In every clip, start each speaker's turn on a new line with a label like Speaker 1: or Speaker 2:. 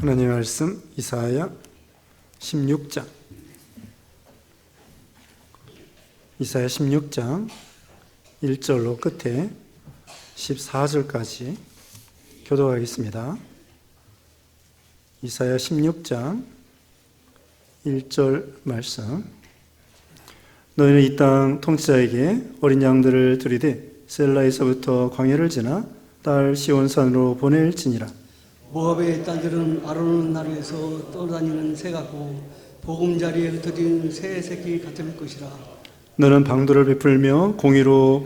Speaker 1: 하나님의 말씀 이사야 16장 이사야 16장 1절로 끝에 14절까지 교독하겠습니다. 이사야 16장 1절 말씀. 너희는 이 땅 통치자에게 어린 양들을 들이되 셀라에서부터 광야를 지나 딸 시온산으로 보낼지니라.
Speaker 2: 모압의 딸들은 아론의 나루에서 떠다니는 새 같고 보금자리에 흩어진 새 새끼 같을 것이라.
Speaker 1: 너는 방도를 베풀며 공의로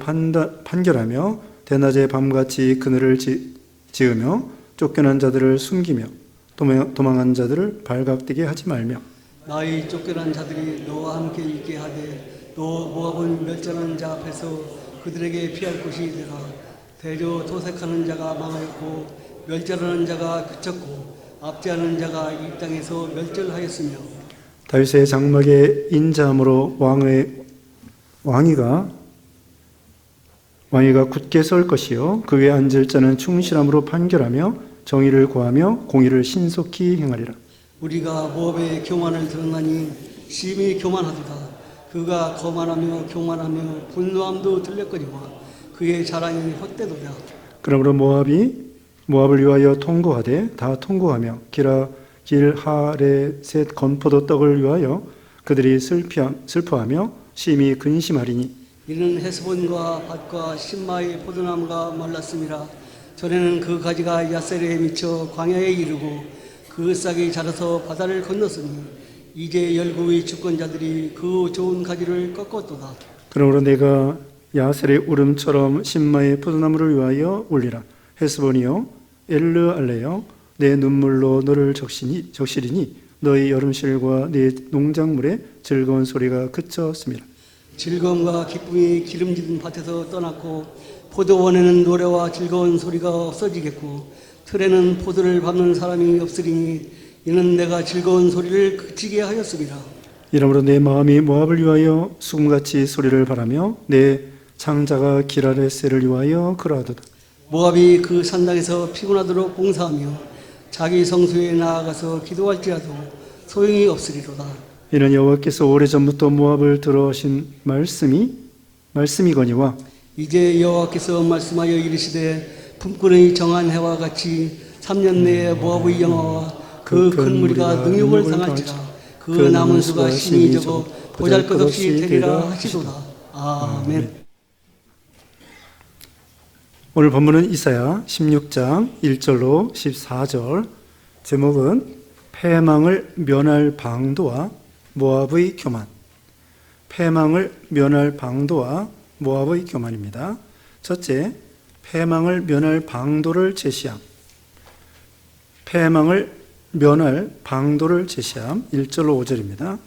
Speaker 1: 판결하며 대낮에 밤같이 그늘을 지으며 쫓겨난 자들을 숨기며 도망한 자들을 발각되게 하지 말며
Speaker 2: 나의 쫓겨난 자들이 너와 함께 있게 하되 또 모압은 멸절하는 자 앞에서 그들에게 피할 곳이 되라. 대저 도색하는 자가 망하였고 멸절하는 자가 그쳤고 압제하는 자가 이 땅에서 멸절하였으며
Speaker 1: 다윗의 장막에 인자함으로 왕위가 굳게 설 것이요 그 위에 앉을 자는 충실함으로 판결하며 정의를 구하며 공의를 신속히 행하리라.
Speaker 2: 우리가 모압의 교만을 들었나니 심히 교만하도다. 그가 거만하며 교만하며 분노함도 들렸거니와 그의 자랑이 헛되도다.
Speaker 1: 그러므로 모압을 위하여 통고하되 다 통고하며 길하레셋 건포도 떡을 위하여 그들이 슬퍼하며 심히 근심하리니
Speaker 2: 이는 헤스본과 밭과 신마의 포도나무가 말랐음이라. 전에는 그 가지가 야셀에 미쳐 광야에 이르고 그 싹이 자라서 바다를 건넜으니 이제 열국의 주권자들이 그 좋은 가지를 꺾었도다.
Speaker 1: 그러므로 내가 야셀의 울음처럼 신마의 포도나무를 위하여 울리라. 헤스본이여 엘르알레여 내 눈물로 너를 적시리니 너의 여름실과 내 농작물의 즐거운 소리가 그쳤습니다.
Speaker 2: 즐거움과 기쁨이 기름진 밭에서 떠났고 포도원에는 노래와 즐거운 소리가 없어지겠고 틀에는 포도를 밟는 사람이 없으리니 이는 내가 즐거운 소리를 그치게 하였습니다.
Speaker 1: 이러므로 내 마음이 모압을 위하여 수금같이 소리를 바라며 내 창자가 기라레셀을 위하여 그러하도다.
Speaker 2: 모압이 그 산당에서 피곤하도록 봉사하며 자기 성소에 나아가서 기도할지라도 소용이 없으리로다.
Speaker 1: 이는 여호와께서 오래전부터 모압을 들어오신 말씀이거니와
Speaker 2: 이제 여호와께서 말씀하여 이르시되 품꾼의 정한 해와 같이 3년 내에 모압의 영화와 그 큰 무리가 능욕을 당할지라. 그 남은 수가 심히 적어 보잘것없이 되리라 하시도다. 아멘.
Speaker 1: 오늘 본문은 이사야 16장 1절로 14절. 제목은 패망을 면할 방도와 모압의 교만. 패망을 면할 방도와 모압의 교만입니다. 첫째, 패망을 면할 방도를 제시함. 패망을 면할 방도를 제시함. 1절로 5절입니다.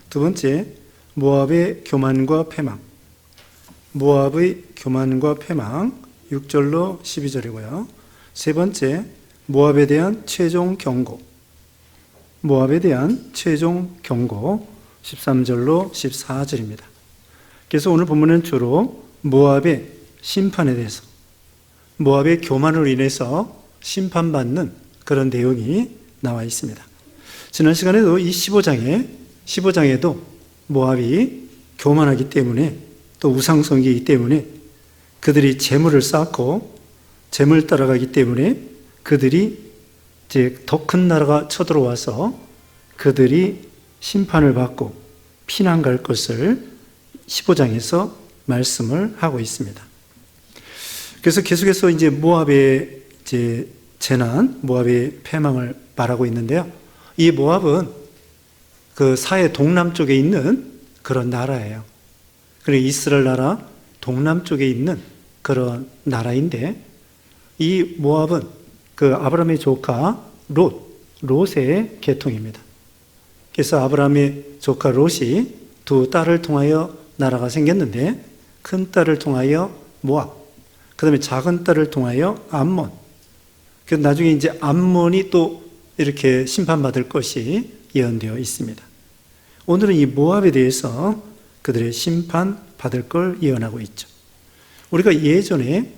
Speaker 1: 두 번째, 모압의 교만과 패망. 모압의 교만과 패망. 6절로 12절이고요. 세 번째, 모압에 대한 최종 경고. 모압에 대한 최종 경고. 13절로 14절입니다. 그래서 오늘 본문은 주로 모압의 심판에 대해서, 모압의 교만으로 인해서 심판받는 그런 내용이 나와 있습니다. 지난 시간에도 이 15장에도 모압이 교만하기 때문에 또 우상숭배이기 때문에 그들이 재물을 쌓고 재물 따라가기 때문에 그들이 이제 더 큰 나라가 쳐들어와서 그들이 심판을 받고 피난 갈 것을 15장에서 말씀을 하고 있습니다. 그래서 계속해서 이제 모압의 이제 재난, 모압의 패망을 말하고 있는데요. 이 모압은 그 사해 동남쪽에 있는 그런 나라예요. 그리고 이스라엘 나라 동남쪽에 있는 그런 나라인데 이 모압은 그 아브라함의 조카 롯의 계통입니다. 그래서 아브라함의 조카 롯이 두 딸을 통하여 나라가 생겼는데 큰 딸을 통하여 모압, 그 다음에 작은 딸을 통하여 암몬. 그래서 나중에 이제 암몬이 또 이렇게 심판받을 것이 예언되어 있습니다. 오늘은 이 모압에 대해서 그들의 심판받을 걸 예언하고 있죠. 우리가 예전에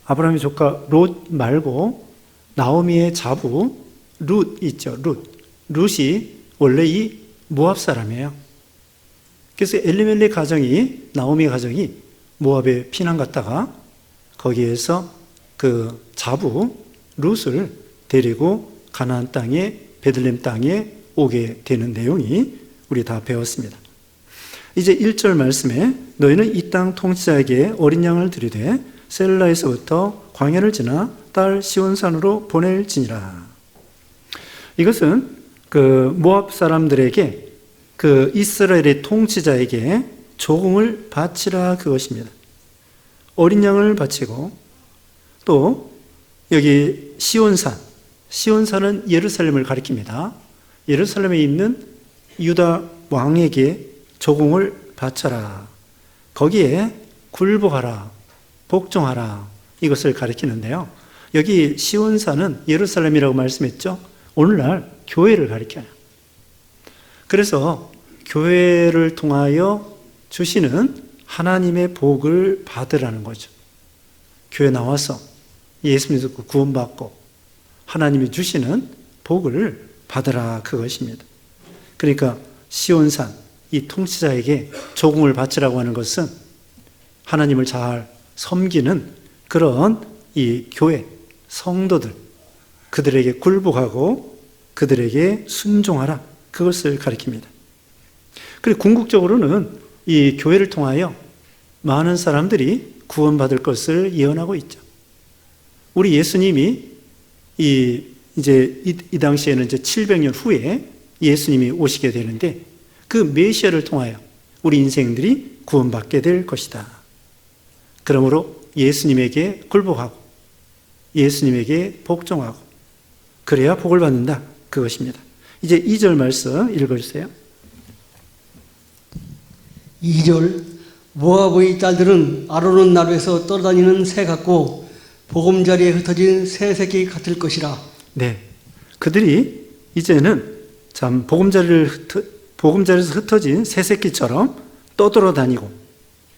Speaker 1: 아브라함의 조카 롯 말고 나오미의 자부 룻 있죠. 룻이 원래 이 모압 사람이에요. 그래서 엘리멜렉 가정이, 나오미 가정이 모압에 피난 갔다가 거기에서 그 자부 룻을 데리고 가나안 땅에, 베들레헴 땅에 오게 되는 내용이 우리 다 배웠습니다. 이제 1절 말씀에 너희는 이 땅 통치자에게 어린 양을 드리되 셀라에서부터 광야를 지나 딸 시온산으로 보낼지니라. 이것은 그 모압 사람들에게, 그 이스라엘의 통치자에게 조공을 바치라, 그것입니다. 어린 양을 바치고, 또 여기 시온산은 예루살렘을 가리킵니다. 예루살렘에 있는 유다 왕에게 조공을 바쳐라. 거기에 굴복하라, 복종하라, 이것을 가리키는데요. 여기 시온산은 예루살렘이라고 말씀했죠. 오늘날 교회를 가리켜요. 그래서 교회를 통하여 주시는 하나님의 복을 받으라는 거죠. 교회 나와서 예수 믿고 구원받고 하나님이 주시는 복을 받으라, 그것입니다. 그러니까 시온산, 이 통치자에게 조공을 바치라고 하는 것은 하나님을 잘 섬기는 그런 이 교회, 성도들, 그들에게 굴복하고 그들에게 순종하라, 그것을 가리킵니다. 그리고 궁극적으로는 이 교회를 통하여 많은 사람들이 구원받을 것을 예언하고 있죠. 우리 예수님이 이 당시에는 이제 700년 후에 예수님이 오시게 되는데 그 메시아를 통하여 우리 인생들이 구원받게 될 것이다. 그러므로 예수님에게 굴복하고 예수님에게 복종하고 그래야 복을 받는다, 그것입니다. 이제 2절 말씀 읽어주세요.
Speaker 2: 2절 모압의 딸들은 아론은 나루에서 떠다니는 새 같고 보금자리에 흩어진 새 새끼 같을 것이라.
Speaker 1: 네, 그들이 이제는 참 보금자리에서 흩어진 새 새끼처럼 떠돌아다니고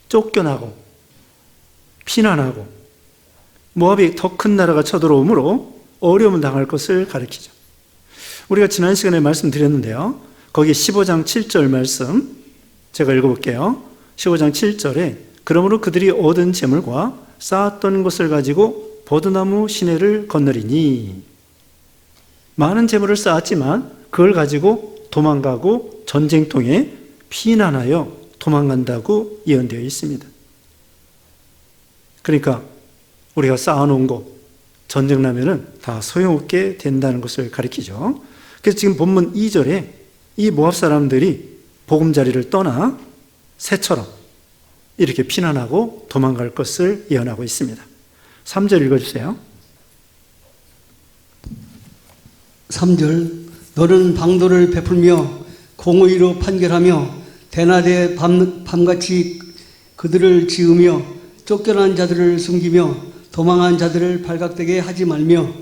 Speaker 1: 쫓겨나고 피난하고 모압이 더 큰 나라가 쳐들어오므로 어려움을 당할 것을 가리키죠. 우리가 지난 시간에 말씀드렸는데요. 거기 15장 7절 말씀 제가 읽어볼게요. 15장 7절에 그러므로 그들이 얻은 재물과 쌓았던 것을 가지고 버드나무 시내를 건너리니, 많은 재물을 쌓았지만 그걸 가지고 도망가고 전쟁통에 피난하여 도망간다고 예언되어 있습니다. 그러니까 우리가 쌓아놓은 거 전쟁 나면은 다 소용없게 된다는 것을 가리키죠. 그래서 지금 본문 2절에 이 모압 사람들이 보금자리를 떠나 새처럼 이렇게 피난하고 도망갈 것을 예언하고 있습니다. 3절 읽어주세요.
Speaker 2: 3절 너는 방도를 베풀며 공의로 판결하며 대낮에 밤같이 그들을 지으며 쫓겨난 자들을 숨기며 도망한 자들을 발각되게 하지 말며.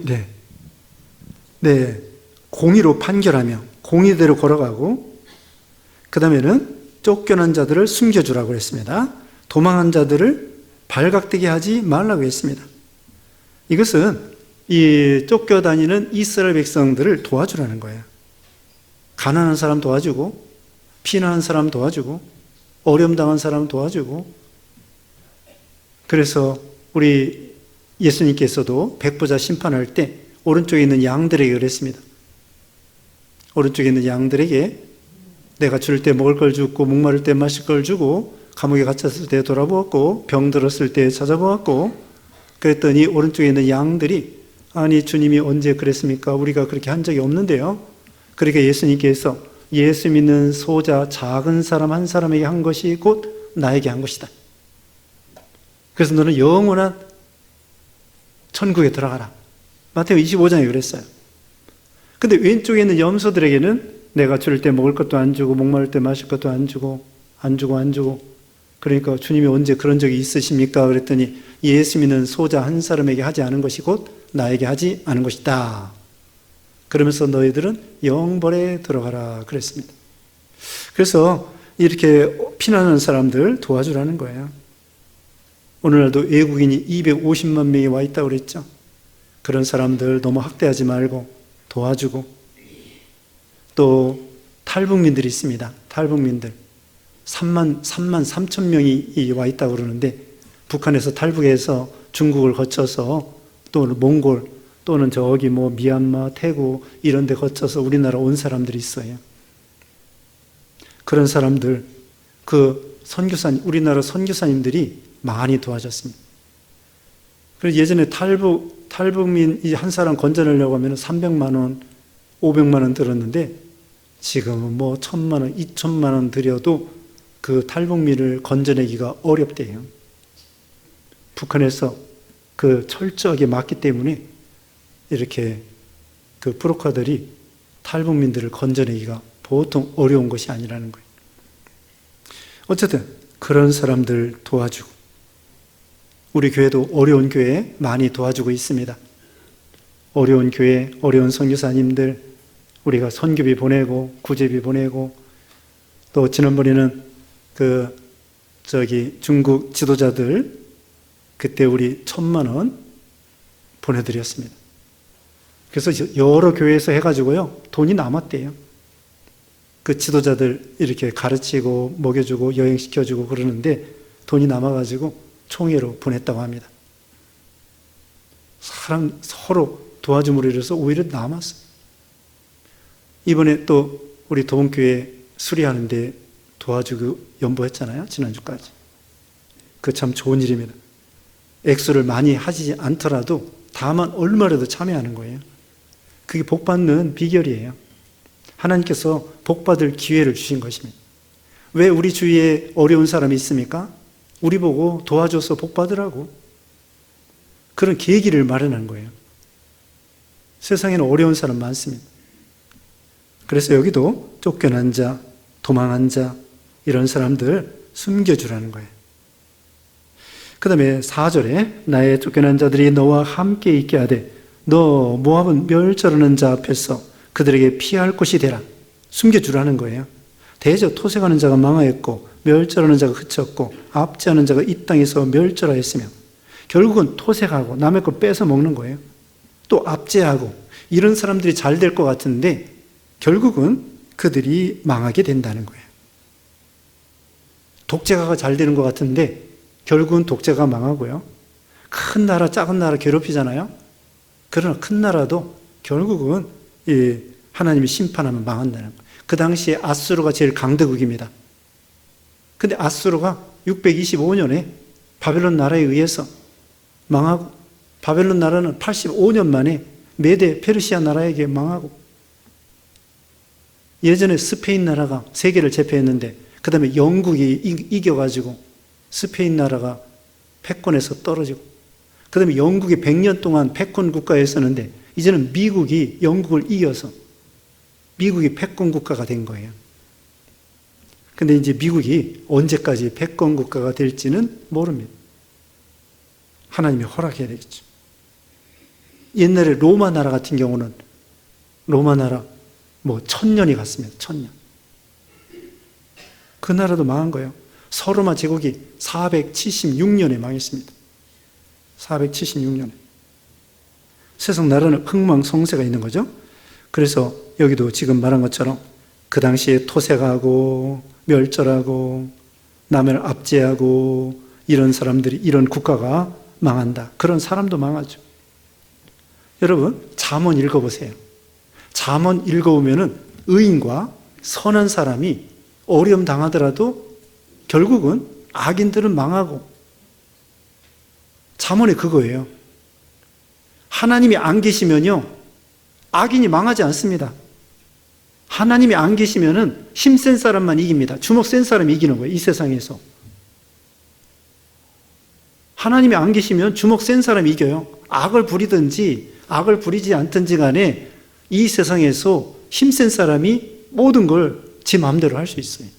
Speaker 1: 네, 공의로 판결하며 공의대로 걸어가고, 그 다음에는 쫓겨난 자들을 숨겨주라고 했습니다. 도망한 자들을 발각되게 하지 말라고 했습니다. 이것은 이 쫓겨다니는 이스라엘 백성들을 도와주라는 거예요. 가난한 사람 도와주고, 피난한 사람 도와주고, 어려움 당한 사람 도와주고. 그래서 우리 예수님께서도 백보자 심판할 때 오른쪽에 있는 양들에게 그랬습니다. 오른쪽에 있는 양들에게 내가 줄 때 먹을 걸 주고, 목마를 때 마실 걸 주고, 감옥에 갇혔을 때 돌아보았고, 병들었을 때 찾아보았고, 그랬더니 오른쪽에 있는 양들이 아니 주님이 언제 그랬습니까? 우리가 그렇게 한 적이 없는데요. 그러니까 예수님께서 예수 믿는 소자 작은 사람 한 사람에게 한 것이 곧 나에게 한 것이다. 그래서 너는 영원한 천국에 들어가라. 마태오 25장에 그랬어요. 근데 왼쪽에 있는 염소들에게는 내가 줄 때 먹을 것도 안 주고 목마를 때 마실 것도 안 주고 그러니까 주님이 언제 그런 적이 있으십니까? 그랬더니 예수 믿는 소자 한 사람에게 하지 않은 것이 곧 나에게 하지 않은 것이다. 그러면서 너희들은 영벌에 들어가라 그랬습니다. 그래서 이렇게 피난하는 사람들 도와주라는 거예요. 오늘날도 외국인이 250만 명이 와 있다고 그랬죠. 그런 사람들 너무 학대하지 말고 도와주고, 또 탈북민들이 있습니다. 탈북민들 3만 3천 명이 와 있다고 그러는데, 북한에서 탈북해서 중국을 거쳐서 또는 몽골 또는 저기 뭐 미얀마, 태국 이런 데 거쳐서 우리나라 온 사람들이 있어요. 그런 사람들, 그 선교사님, 우리나라 선교사님들이 많이 도와줬습니다. 그래서 예전에 탈북민 한 사람 건져내려고 하면 300만 원, 500만 원 들었는데, 지금은 뭐 1000만 원, 2000만 원 들여도 그 탈북민을 건져내기가 어렵대요. 북한에서 그 철저하게 막기 때문에 이렇게 그 브로커들이 탈북민들을 건져내기가 보통 어려운 것이 아니라는 거예요. 어쨌든 그런 사람들 도와주고, 우리 교회도 어려운 교회 많이 도와주고 있습니다. 어려운 교회, 어려운 선교사님들 우리가 선교비 보내고 구제비 보내고, 또 지난번에는 중국 지도자들 그때 우리 1000만 원 보내드렸습니다. 그래서 여러 교회에서 해가지고요, 돈이 남았대요. 그 지도자들 이렇게 가르치고 먹여주고 여행시켜주고 그러는데 돈이 남아가지고 총회로 보냈다고 합니다. 사람 서로 도와줌으로 인해서 오히려 남았어요. 이번에 또 우리 도봉교회 수리하는데 도와주고 연보했잖아요, 지난주까지. 그 참 좋은 일입니다. 액수를 많이 하지 않더라도 다만 얼마라도 참여하는 거예요. 그게 복받는 비결이에요. 하나님께서 복받을 기회를 주신 것입니다. 왜 우리 주위에 어려운 사람이 있습니까? 우리 보고 도와줘서 복받으라고. 그런 계기를 마련한 거예요. 세상에는 어려운 사람 많습니다. 그래서 여기도 쫓겨난 자, 도망한 자, 이런 사람들 숨겨주라는 거예요. 그 다음에 4절에 나의 쫓겨난 자들이 너와 함께 있게 하되 너 모압은 멸절하는 자 앞에서 그들에게 피할 곳이 되라. 숨겨주라는 거예요. 대저 토색하는 자가 망하였고 멸절하는 자가 그쳤고 압제하는 자가 이 땅에서 멸절하였으며, 결국은 토색하고 남의 걸 뺏어 먹는 거예요. 또 압제하고, 이런 사람들이 잘 될 것 같은데 결국은 그들이 망하게 된다는 거예요. 독재가가 잘 되는 것 같은데 결국은 독재가 망하고요. 큰 나라, 작은 나라 괴롭히잖아요. 그러나 큰 나라도 결국은 하나님이 심판하면 망한다는 거예요. 그 당시에 아수르가 제일 강대국입니다. 근데 아수르가 625년에 바벨론 나라에 의해서 망하고, 바벨론 나라는 85년 만에 메데 페르시아 나라에게 망하고, 예전에 스페인 나라가 세계를 제패했는데 그 다음에 영국이 이겨가지고 스페인 나라가 패권에서 떨어지고, 그 다음에 영국이 100년 동안 패권 국가였었는데 이제는 미국이 영국을 이겨서 미국이 패권 국가가 된 거예요. 근데 이제 미국이 언제까지 패권 국가가 될지는 모릅니다. 하나님이 허락해야 되겠죠. 옛날에 로마 나라 같은 경우는 로마 나라 1000년이 갔습니다. 1000년. 그 나라도 망한 거예요. 서로마 제국이 476년에 망했습니다. 476년에. 세상 나라는 흥망성쇠가 있는 거죠. 그래서 여기도 지금 말한 것처럼 그 당시에 토색하고 멸절하고 남을 압제하고 이런 사람들이, 이런 국가가 망한다. 그런 사람도 망하죠. 여러분, 잠언 읽어보세요. 잠언 읽어보면은 의인과 선한 사람이 어려움 당하더라도 결국은 악인들은 망하고, 잠언이 그거예요. 하나님이 안 계시면요, 악인이 망하지 않습니다. 하나님이 안 계시면은 힘센 사람만 이깁니다. 주먹 센 사람이 이기는 거예요, 이 세상에서. 하나님이 안 계시면 주먹 센 사람이 이겨요. 악을 부리든지 악을 부리지 않든지 간에 이 세상에서 힘센 사람이 모든 걸 지 마음대로 할 수 있어요.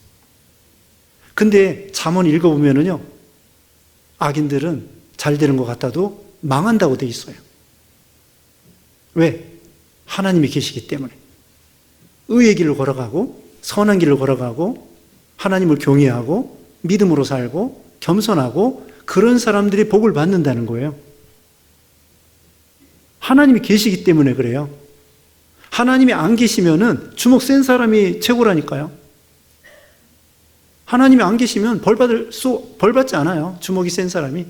Speaker 1: 근데 잠언 읽어보면은요, 악인들은 잘 되는 것 같아도 망한다고 돼 있어요. 왜? 하나님이 계시기 때문에. 의의 길을 걸어가고 선한 길을 걸어가고 하나님을 경외하고 믿음으로 살고 겸손하고, 그런 사람들이 복을 받는다는 거예요. 하나님이 계시기 때문에 그래요. 하나님이 안 계시면은 주먹 센 사람이 최고라니까요. 하나님이 안 계시면 벌 받지 않아요. 주먹이 센 사람이.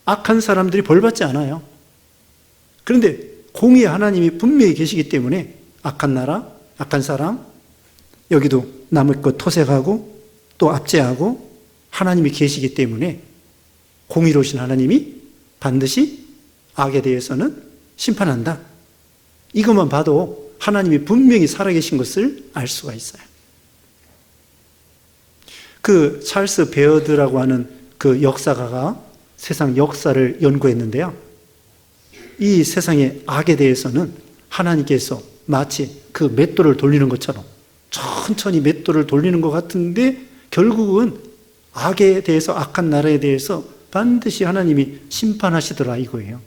Speaker 1: 악한 사람들이 벌 받지 않아요. 그런데 공의의 하나님이 분명히 계시기 때문에 악한 나라, 악한 사람, 여기도 남의 것 토색하고 또 압제하고 하나님이 계시기 때문에 공의로우신 하나님이 반드시 악에 대해서는 심판한다. 이것만 봐도 하나님이 분명히 살아계신 것을 알 수가 있어요. 그 찰스 베어드라고 하는 그 역사가가 세상 역사를 연구했는데요. 이 세상의 악에 대해서는 하나님께서 마치 그 맷돌을 돌리는 것처럼 천천히 맷돌을 돌리는 것 같은데 결국은 악에 대해서, 악한 나라에 대해서 반드시 하나님이 심판하시더라 이거예요.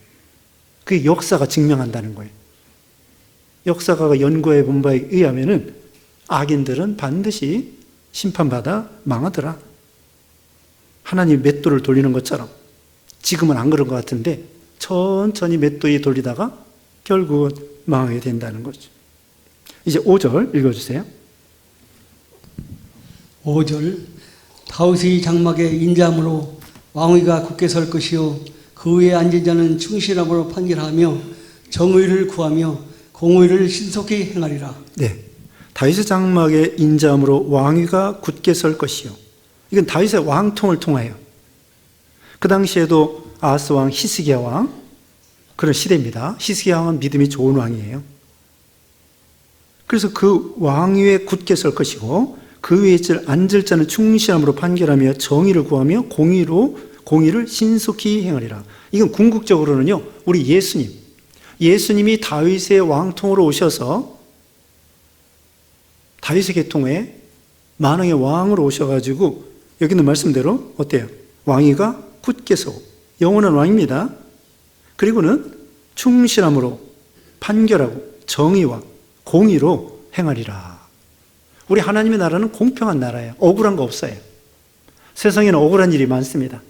Speaker 1: 그게 역사가 증명한다는 거예요. 역사가가 연구해 본 바에 의하면은 악인들은 반드시 심판받아 망하더라. 하나님이 맷돌을 돌리는 것처럼. 지금은 안 그런 것 같은데 천천히 맷돌이 돌리다가 결국은 망하게 된다는 거죠. 이제 5절 읽어주세요.
Speaker 2: 5절 다윗의 장막에 인자함으로 왕위가 굳게 설 것이요 그 위에 앉은 자는 충실함으로 판결하며 정의를 구하며 공의를 신속히 행하리라.
Speaker 1: 네, 다윗의 장막에 인자함으로 왕위가 굳게 설 것이요. 이건 다윗의 왕통을 통하여. 그 당시에도 아하스 왕, 히스기야 왕 그런 시대입니다. 히스기야 왕은 믿음이 좋은 왕이에요. 그래서 그 왕위에 굳게 설 것이고 그 위에 앉을 자는 충실함으로 판결하며 정의를 구하며 공의를 신속히 행하리라. 이건 궁극적으로는요, 우리 예수님이 다윗의 왕통으로 오셔서 다윗의 계통에 만왕의 왕으로 오셔가지고 여기 있는 말씀대로 어때요? 왕위가 굳게 서고 영원한 왕입니다. 그리고는 충실함으로 판결하고 정의와 공의로 행하리라. 우리 하나님의 나라는 공평한 나라예요. 억울한 거 없어요. 세상에는 억울한 일이 많습니다.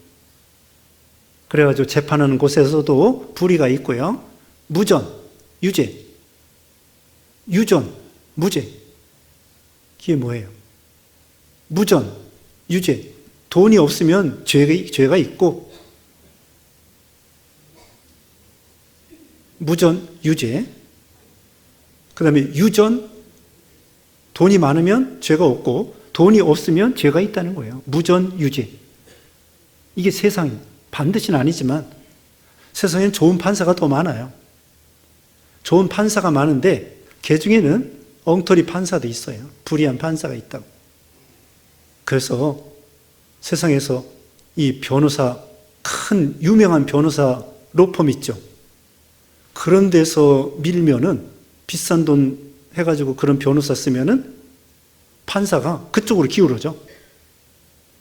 Speaker 1: 그래가지고 재판하는 곳에서도 불의가 있고요. 무전, 유죄, 유전, 무죄. 이게 뭐예요? 무전, 유죄. 돈이 없으면 죄가 있고, 무전, 유죄. 그 다음에 유전, 돈이 많으면 죄가 없고, 돈이 없으면 죄가 있다는 거예요. 무전, 유죄. 이게 세상이 반드시는 아니지만, 세상에는 좋은 판사가 더 많아요. 좋은 판사가 많은데, 그 중에는 엉터리 판사도 있어요. 불의한 판사가 있다고. 그래서 세상에서 이 변호사, 큰 유명한 변호사 로펌 있죠. 그런 데서 밀면은 비싼 돈 해가지고 그런 변호사 쓰면은 판사가 그쪽으로 기울어져.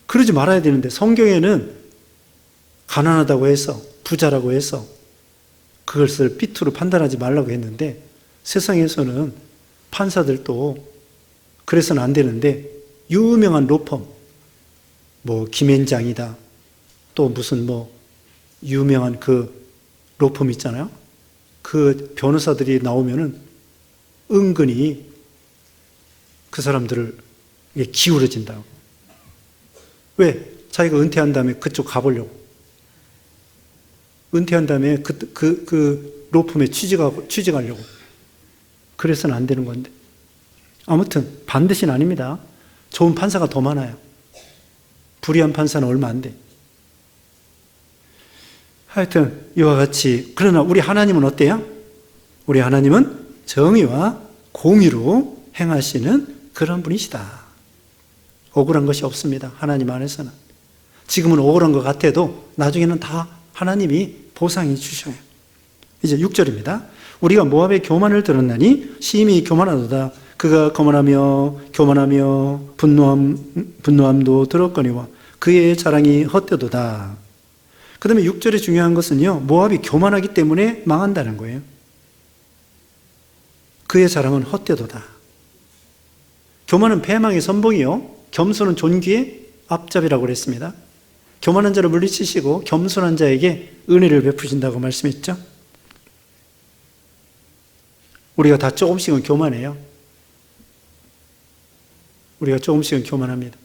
Speaker 1: 그러지 말아야 되는데 성경에는 가난하다고 해서 부자라고 해서 그것을 삐투로 판단하지 말라고 했는데 세상에서는 판사들도 그래서는 안 되는데 유명한 로펌, 뭐 김앤장이다, 또 무슨 뭐 유명한 그 로펌 있잖아요. 그 변호사들이 나오면은 은근히 그 사람들을 기울어진다고. 왜? 자기가 은퇴한 다음에 그쪽 가보려고. 은퇴한 다음에 그 로펌에 취직하려고. 그래서는 안 되는 건데. 아무튼 반드시는 아닙니다. 좋은 판사가 더 많아요. 불의한 판사는 얼마 안 돼. 하여튼 이와 같이, 그러나 우리 하나님은 어때요? 우리 하나님은 정의와 공의로 행하시는 그런 분이시다. 억울한 것이 없습니다. 하나님 안에서는. 지금은 억울한 것 같아도 나중에는 다 하나님이 보상해 주셔요. 이제 6절입니다. 우리가 모압의 교만을 들었나니 심히 교만하도다. 그가 거만하며 분노함도 들었거니와 그의 자랑이 헛되도다. 그 다음에 6절에 중요한 것은요, 모압이 교만하기 때문에 망한다는 거예요. 그의 자랑은 헛되도다. 교만은 패망의 선봉이요, 겸손은 존귀의 앞잡이라고 그랬습니다. 교만한 자를 물리치시고 겸손한 자에게 은혜를 베푸신다고 말씀했죠. 우리가 다 조금씩은 교만해요. 우리가 조금씩은 교만합니다.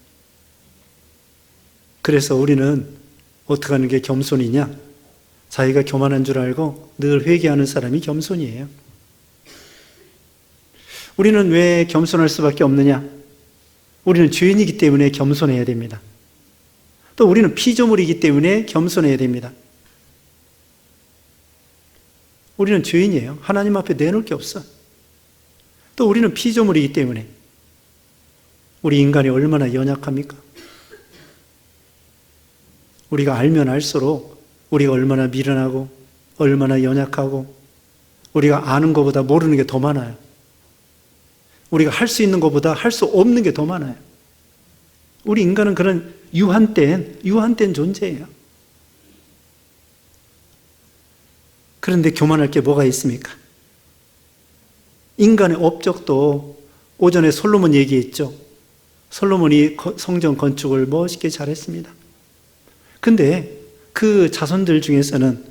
Speaker 1: 그래서 우리는 어떻게 하는 게 겸손이냐? 자기가 교만한 줄 알고 늘 회개하는 사람이 겸손이에요. 우리는 왜 겸손할 수밖에 없느냐? 우리는 죄인이기 때문에 겸손해야 됩니다. 또 우리는 피조물이기 때문에 겸손해야 됩니다. 우리는 죄인이에요. 하나님 앞에 내놓을 게 없어. 또 우리는 피조물이기 때문에 우리 인간이 얼마나 연약합니까? 우리가 알면 알수록 우리가 얼마나 미련하고 얼마나 연약하고 우리가 아는 것보다 모르는 게 더 많아요. 우리가 할 수 있는 것보다 할 수 없는 게 더 많아요. 우리 인간은 그런 유한된 존재예요. 그런데 교만할 게 뭐가 있습니까? 인간의 업적도 오전에 솔로몬 얘기했죠. 솔로몬이 성전 건축을 멋있게 잘했습니다. 근데 그 자손들 중에서는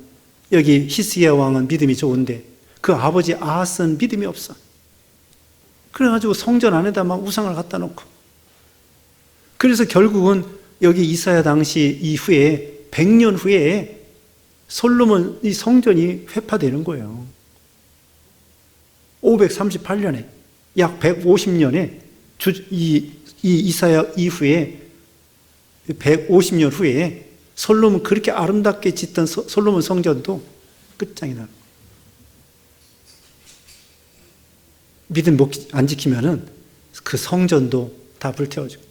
Speaker 1: 여기 히스기야 왕은 믿음이 좋은데 그 아버지 아하스는 믿음이 없어. 그래가지고 성전 안에다 막 우상을 갖다 놓고, 그래서 결국은 여기 이사야 당시 이후에 100년 후에 솔로몬 이 성전이 회파되는 거예요. 538년에 약 150년에 이 이사야 이후에 150년 후에 솔로몬 그렇게 아름답게 짓던 솔로몬 성전도 끝장이 나는 거예요. 믿음 안 지키면은 그 성전도 다 불태워지고,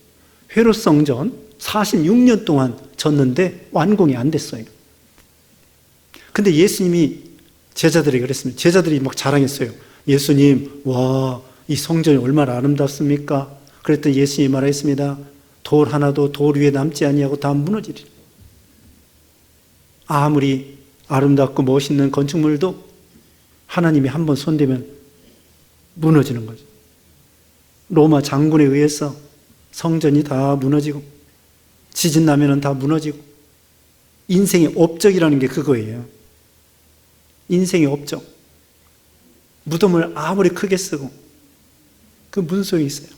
Speaker 1: 회로 성전 46년 동안 졌는데 완공이 안 됐어요. 근데 예수님이 제자들에게 그랬습니다. 제자들이 막 자랑했어요. 예수님, 와, 이 성전이 얼마나 아름답습니까? 그랬더니 예수님이 말했습니다. 돌 하나도 돌 위에 남지 아니하고 다 무너지리라. 아무리 아름답고 멋있는 건축물도 하나님이 한번 손대면 무너지는 거죠. 로마 장군에 의해서 성전이 다 무너지고 지진 나면은 다 무너지고, 인생의 업적이라는 게 그거예요. 인생의 업적. 무덤을 아무리 크게 쓰고 그 무슨 소용이 있어요?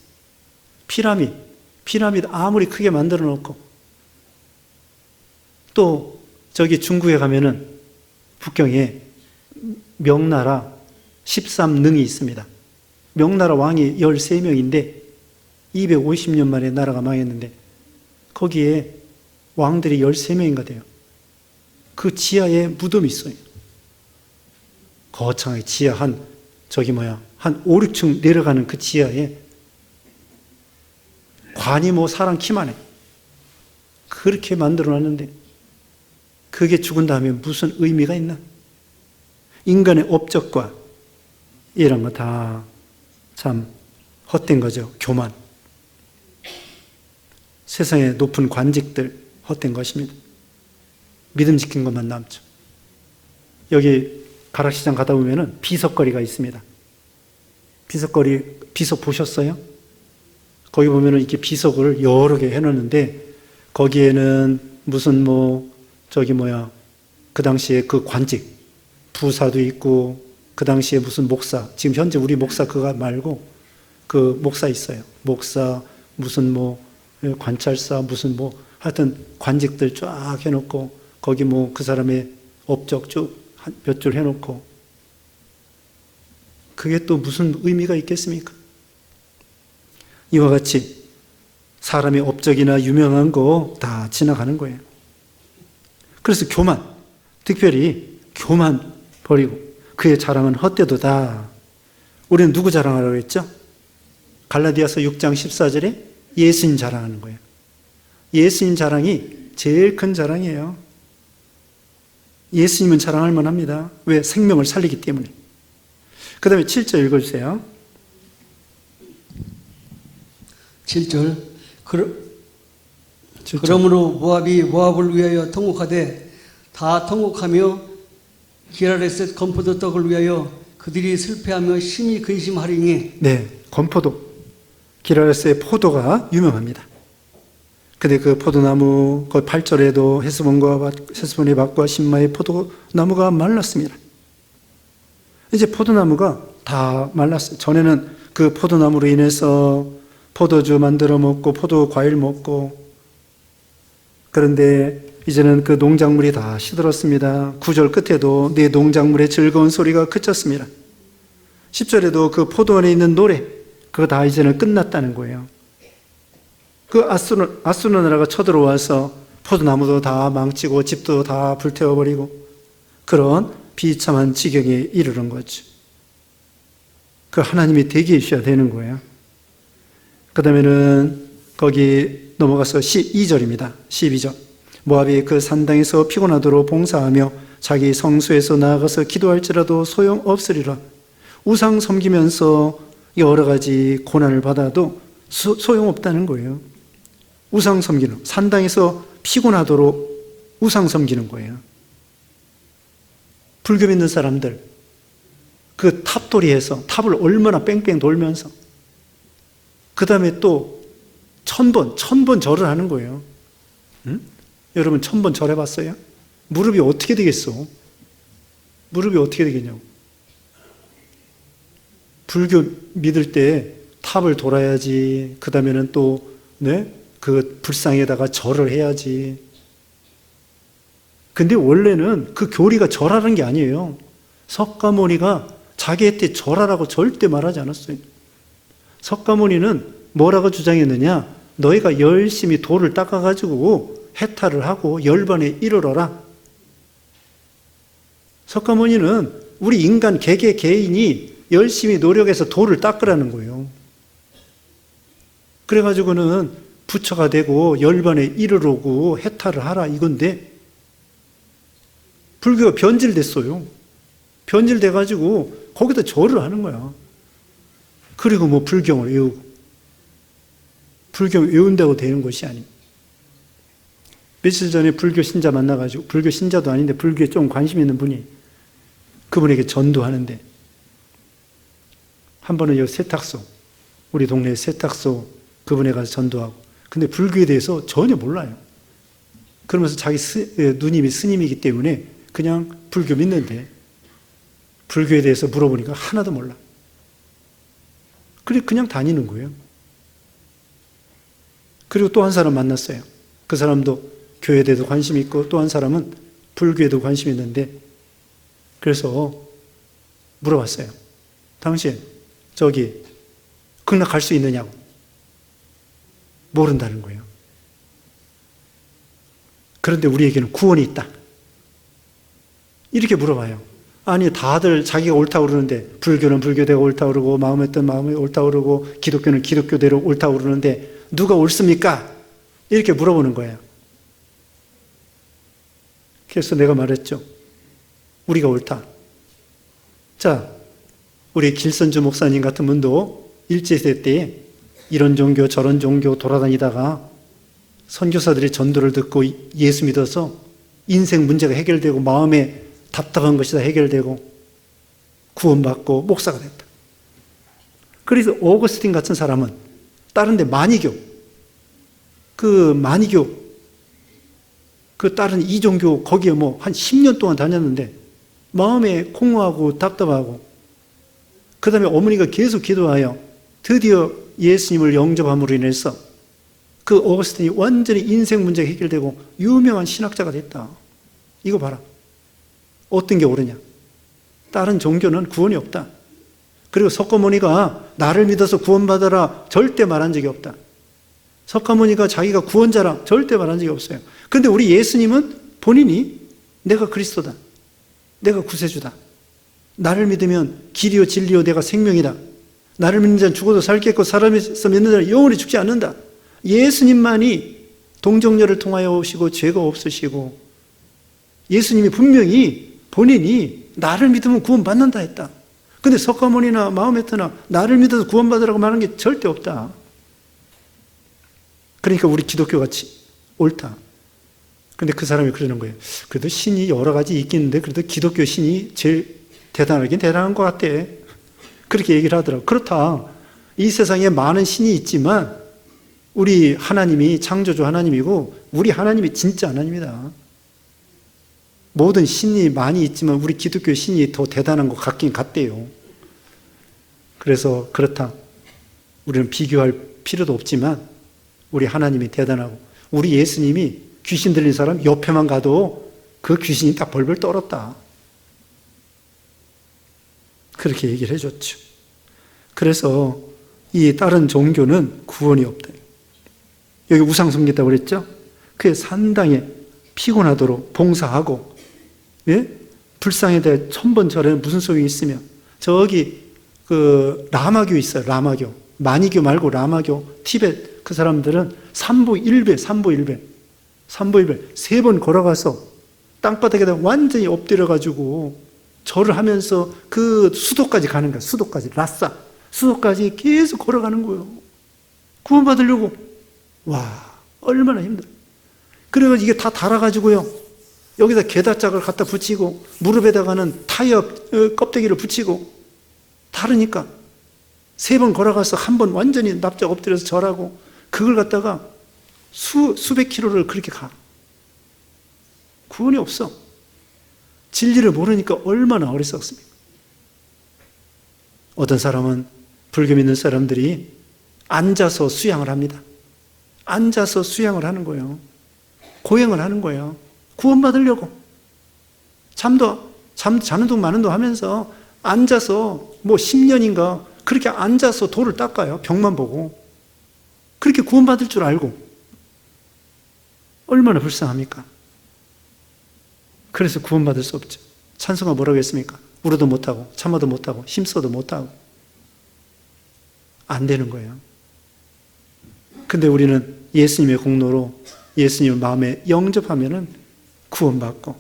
Speaker 1: 피라미드 아무리 크게 만들어 놓고, 또 저기 중국에 가면은 북경에 명나라 13능이 있습니다. 명나라 왕이 13명인데 250년 만에 나라가 망했는데 거기에 왕들이 13명인가 돼요. 그 지하에 무덤이 있어요. 거창하게 지하 한 5, 6층 내려가는 그 지하에 관이 뭐 사람 키만 해. 그렇게 만들어 놨는데 그게 죽은 다음에 무슨 의미가 있나? 인간의 업적과 이런 거 다 참 헛된 거죠. 교만. 세상의 높은 관직들 헛된 것입니다. 믿음 지킨 것만 남죠. 여기 가락시장 가다 보면은 비석거리가 있습니다. 비석 보셨어요? 거기 보면은 이렇게 비석을 여러 개 해놓는데 거기에는 무슨 그 당시에 그 관직, 부사도 있고, 그 당시에 무슨 목사, 지금 현재 우리 목사 그거 말고 그 목사 있어요. 목사, 무슨 관찰사, 무슨 하여튼 관직들 쫙 해놓고 거기 그 사람의 업적 쭉 몇 줄 해놓고, 그게 또 무슨 의미가 있겠습니까? 이와 같이 사람의 업적이나 유명한 거 다 지나가는 거예요. 그래서 교만, 특별히 교만 버리고 그의 자랑은 헛되도다. 우리는 누구 자랑하라고 했죠? 갈라디아서 6장 14절에 예수님 자랑하는 거예요. 예수님 자랑이 제일 큰 자랑이에요. 예수님은 자랑할 만합니다. 왜? 생명을 살리기 때문에. 그 다음에 7절 읽어주세요.
Speaker 2: 7절. 그러므로 모압이 모압을 위하여 통곡하되 다 통곡하며 기라레셋 건포도 떡을 위하여 그들이 슬퍼하며 심히 근심하리니.
Speaker 1: 네, 건포도. 기라레스의 포도가 유명합니다. 근데 그 포도나무, 그 8절에도 헤스본의 밭과 신마의 포도나무가 말랐습니다. 이제 포도나무가 다 말랐어요. 전에는 그 포도나무로 인해서 포도주 만들어 먹고 포도 과일 먹고, 그런데 이제는 그 농작물이 다 시들었습니다. 9절 끝에도 내 농작물의 즐거운 소리가 그쳤습니다. 10절에도 그 포도원에 있는 노래, 그거 다 이제는 끝났다는 거예요. 그 아수르 나라가 쳐들어와서 포도나무도 다 망치고 집도 다 불태워버리고 그런 비참한 지경에 이르는 거죠. 그 하나님이 대기해 주셔야 되는 거예요. 그 다음에는 거기 넘어가서 12절입니다. 12절. 모압이 그 산당에서 피곤하도록 봉사하며 자기 성소에서 나아가서 기도할지라도 소용없으리라. 우상 섬기면서 여러 가지 고난을 받아도 소용없다는 거예요. 우상 섬기는, 산당에서 피곤하도록 우상 섬기는 거예요. 불교 믿는 사람들, 그 탑돌이해서 탑을 얼마나 뺑뺑 돌면서 그 다음에 또 천 번 절을 하는 거예요. 응? 여러분 1000번 절해봤어요? 무릎이 어떻게 되겠어? 무릎이 어떻게 되겠냐고. 불교 믿을 때 탑을 돌아야지. 그 다음에는 또, 네? 그 불상에다가 절을 해야지. 근데 원래는 그 교리가 절하는 게 아니에요. 석가모니가 자기한테 절하라고 절대 말하지 않았어요. 석가모니는 뭐라고 주장했느냐? 너희가 열심히 돌을 닦아가지고 해탈을 하고 열반에 이르러라. 석가모니는 우리 인간 개개인이 열심히 노력해서 돌을 닦으라는 거예요. 그래가지고는 부처가 되고 열반에 이르르고 해탈을 하라 이건데, 불교가 변질됐어요. 변질돼가지고 거기다 절을 하는 거야. 그리고 뭐 불경을 외우고. 불경 외운다고 되는 것이 아닙니다. 며칠 전에 불교 신자 만나가지고, 불교 신자도 아닌데 불교에 좀 관심 있는 분이 그분에게 전도하는데, 한 번은 여기 세탁소, 우리 동네 세탁소 그분에 가서 전도하고, 근데 불교에 대해서 전혀 몰라요. 그러면서 자기 누님이 스님이기 때문에 그냥 불교 믿는데 불교에 대해서 물어보니까 하나도 몰라. 그냥 다니는 거예요. 그리고 또 한 사람 만났어요. 그 사람도 교회에 대해서 관심이 있고 또 한 사람은 불교에도 관심이 있는데, 그래서 물어봤어요. 당신 저기 극락할 수 있느냐고. 모른다는 거예요. 그런데 우리에게는 구원이 있다. 이렇게 물어봐요. 아니 다들 자기가 옳다고 그러는데, 불교는 불교대로 옳다고 그러고 마음했던 마음이 옳다고 그러고 기독교는 기독교대로 옳다고 그러는데 누가 옳습니까? 이렇게 물어보는 거예요. 그래서 내가 말했죠. 우리가 옳다. 자, 우리 길선주 목사님 같은 분도 일제시대 때에 이런 종교 저런 종교 돌아다니다가 선교사들의 전도를 듣고 예수 믿어서 인생 문제가 해결되고 마음에 답답한 것이 다 해결되고 구원받고 목사가 됐다. 그래서 오거스틴 같은 사람은 다른 데 마니교, 그 다른 이종교 거기에 뭐 한 10년 동안 다녔는데 마음에 공허하고 답답하고, 그 다음에 어머니가 계속 기도하여 드디어 예수님을 영접함으로 인해서 그 오거스틴이 완전히 인생 문제가 해결되고 유명한 신학자가 됐다. 이거 봐라. 어떤 게 옳으냐? 다른 종교는 구원이 없다. 그리고 석가모니가 나를 믿어서 구원받아라 절대 말한 적이 없다. 석가모니가 자기가 구원자라 절대 말한 적이 없어요. 그런데 우리 예수님은 본인이 내가 그리스도다. 내가 구세주다. 나를 믿으면 길이요 진리요 내가 생명이다. 나를 믿는 자는 죽어도 살겠고 살아서 믿는 자는 영원히 죽지 않는다. 예수님만이 동정녀를 통하여 오시고 죄가 없으시고, 예수님이 분명히 본인이 나를 믿으면 구원받는다 했다. 근데 석가모니나 마호메트나 나를 믿어서 구원받으라고 말하는 게 절대 없다. 그러니까 우리 기독교같이 옳다. 근데 그 사람이 그러는 거예요. 그래도 신이 여러 가지 있겠는데 그래도 기독교 신이 제일 대단하긴 대단한 것 같아. 그렇게 얘기를 하더라고. 그렇다. 이 세상에 많은 신이 있지만 우리 하나님이 창조주 하나님이고 우리 하나님이 진짜 하나님이다. 모든 신이 많이 있지만 우리 기독교 신이 더 대단한 것 같긴 같대요. 그래서 그렇다. 우리는 비교할 필요도 없지만 우리 하나님이 대단하고 우리 예수님이 귀신 들린 사람 옆에만 가도 그 귀신이 딱 벌벌 떨었다. 그렇게 얘기를 해줬죠. 그래서 이 다른 종교는 구원이 없다. 여기 우상 섬긴다고 그랬죠? 그게 상당히 피곤하도록 봉사하고, 예? 불상에 대해 1000번 절에 무슨 소용이 있으며, 저기 그 라마교 있어요. 라마교. 마니교 말고 라마교, 티벳 그 사람들은 삼보일배 3번 걸어가서 땅바닥에다 완전히 엎드려가지고 절을 하면서 그 수도까지 가는 거야. 수도까지. 라싸. 수도까지 계속 걸어가는 거예요. 구원받으려고. 와, 얼마나 힘들어. 그래가지고 이게 다 달아가지고요. 여기다 게다짝을 갖다 붙이고 무릎에다가는 타이어 껍데기를 붙이고 다르니까 3번 걸어가서 1번 완전히 납작 엎드려서 절하고 그걸 갖다가 수백 킬로를 그렇게 가. 구원이 없어. 진리를 모르니까 얼마나 어리석습니까? 어떤 사람은 불교 믿는 사람들이 앉아서 수양을 합니다. 앉아서 수양을 하는 거예요. 고행을 하는 거예요. 구원받으려고. 자는 둥 마는 둥 하면서 앉아서 뭐 10년인가 그렇게 앉아서 돌을 닦아요. 벽만 보고. 그렇게 구원받을 줄 알고. 얼마나 불쌍합니까? 그래서 구원받을 수 없죠. 찬송가 뭐라고 했습니까? 울어도 못하고 참아도 못하고 힘써도 못하고 안 되는 거예요. 근데 우리는 예수님의 공로로 예수님을 마음에 영접하면은 구원받고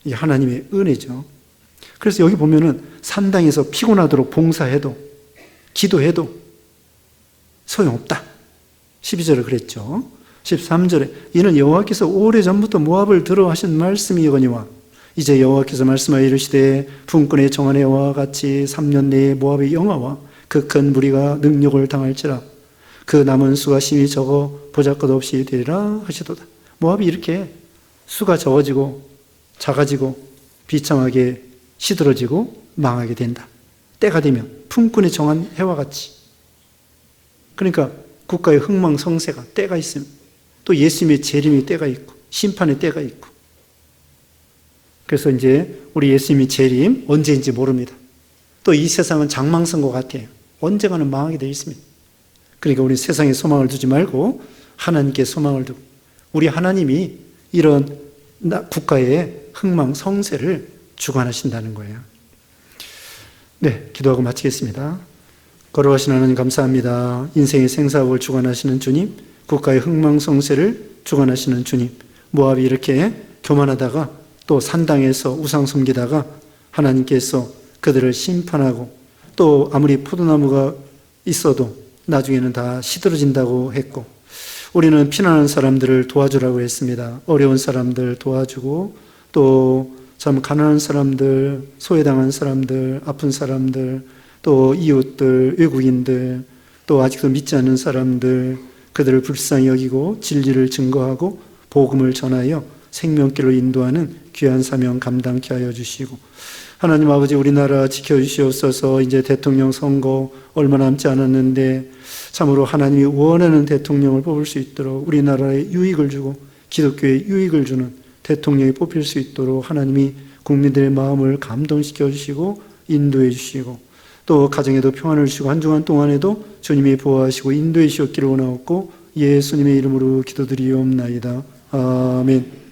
Speaker 1: 이게 하나님의 은혜죠. 그래서 여기 보면은 산당에서 피곤하도록 봉사해도 기도해도 소용없다. 12절에 그랬죠. 13절에 이는 여호와께서 오래전부터 모압을 들어 하신 말씀이거니와 이제 여호와께서 말씀하여 이르시되 품꾼의 정한 해와 같이 3년 내에 모압의 영화와 그 큰 무리가 능력을 당할지라 그 남은 수가 심히 적어 보잘것없이 되리라 하시도다. 모압이 이렇게 수가 적어지고 작아지고 비참하게 시들어지고 망하게 된다. 때가 되면 품꾼의 정한 해와 같이. 그러니까 국가의 흥망성쇠가 때가 있습니다. 또 예수님의 재림의 때가 있고 심판의 때가 있고. 그래서 이제 우리 예수님의 재림 언제인지 모릅니다. 또 이 세상은 장망성과 같아요. 언젠가는 망하게 되어 있습니다. 그러니까 우리 세상에 소망을 두지 말고 하나님께 소망을 두고 우리 하나님이 이런 국가의 흥망성쇠를 주관하신다는 거예요. 네, 기도하고 마치겠습니다. 거룩하신 하나님 감사합니다. 인생의 생사복을 주관하시는 주님, 국가의 흥망성쇠를 주관하시는 주님, 모압이 이렇게 교만하다가 또 산당에서 우상 섬기다가 하나님께서 그들을 심판하고 또 아무리 포도나무가 있어도 나중에는 다 시들어진다고 했고 우리는 피난하는 사람들을 도와주라고 했습니다. 어려운 사람들 도와주고 또 참 가난한 사람들, 소외당한 사람들, 아픈 사람들, 또 이웃들, 외국인들, 또 아직도 믿지 않는 사람들 그들을 불쌍히 여기고 진리를 증거하고 복음을 전하여 생명길로 인도하는 귀한 사명 감당케 하여 주시고 하나님 아버지 우리나라 지켜주시옵소서. 이제 대통령 선거 얼마 남지 않았는데 참으로 하나님이 원하는 대통령을 뽑을 수 있도록 우리나라에 유익을 주고 기독교에 유익을 주는 대통령이 뽑힐 수 있도록 하나님이 국민들의 마음을 감동시켜 주시고 인도해 주시고 또 가정에도 평안을 주시고 한 주간 동안에도 주님이 보호하시고 인도해 주시옵기를 원하옵고 예수님의 이름으로 기도드리옵나이다. 아멘.